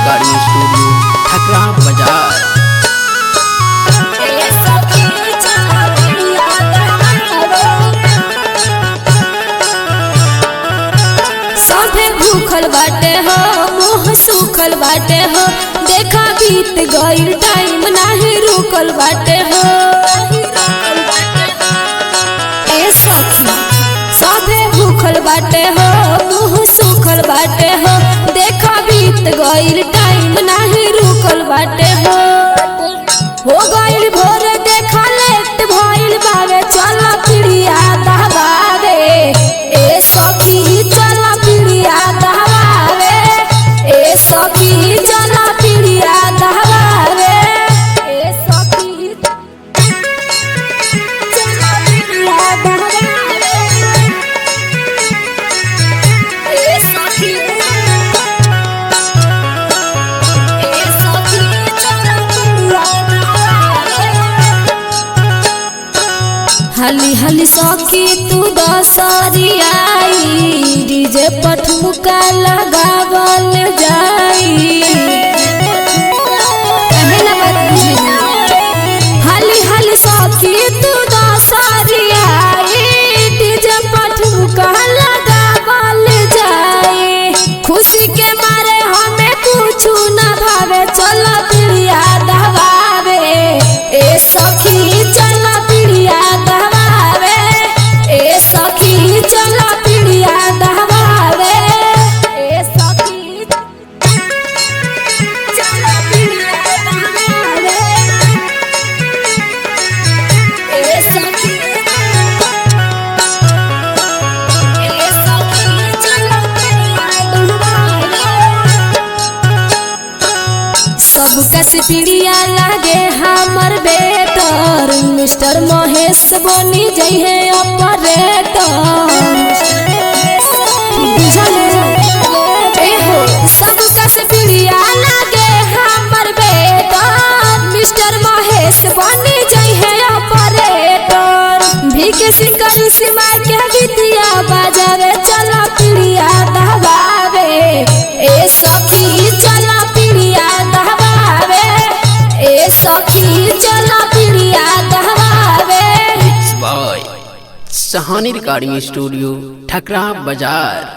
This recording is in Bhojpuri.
रिकॉर्डिंग स्टूडियो ठकरा बाजार। भूखल बाटे हो मुँह सूखल बाटे हो, देखा बीत गईल टाइम नाही रुकल बाटे हो। ए सखी सभे भूखल बाटे हो मुँह सूखल बाटे हो, देखा बीत गईल टाइम नाही रुकल बाटे हो। गईल भोर देखा लेट भइल बावे, चला पिड़िया दहबावे। ए सखी चला पिड़िया दहबावे, ए सखी चला पिड़िया दहबावे। ए सखी चला पिड़िया दहबावे। ए सखी हली हली सखी तू दसरी आई, डीजे पर ठुमका लगावल जाई। हली हली सखी तू दसरी आई, डीजे पर ठुमका लगावल जाई। खुशी के मारे हमें कुछ न भावे, चला पिड़िया दहबावे। ए सखी चला पिड़िया दहबावे, ए सखी चला पिड़िया दहबावे। ए सखी चला पिड़िया दहबावे। ए सखी चला पिड़िया दहबावे। सबका से पिड़िया लागे हमर बेटर, मिस्टर महेश बनी जइहे ऑपरेटर। सबका से पिड़िया लागे हमर बेटर, मिस्टर महेश बनी जइहे ऑपरेटर। भीखे सिंह करिश्मा के गीतिया बजावे, चला पिड़िया दहबावे। ए सखी चला पिड़िया दहबावे, ए सखी चला पिड़िया दहबावे। सहानी रिकॉर्डिंग स्टूडियो ठकरा बाजार।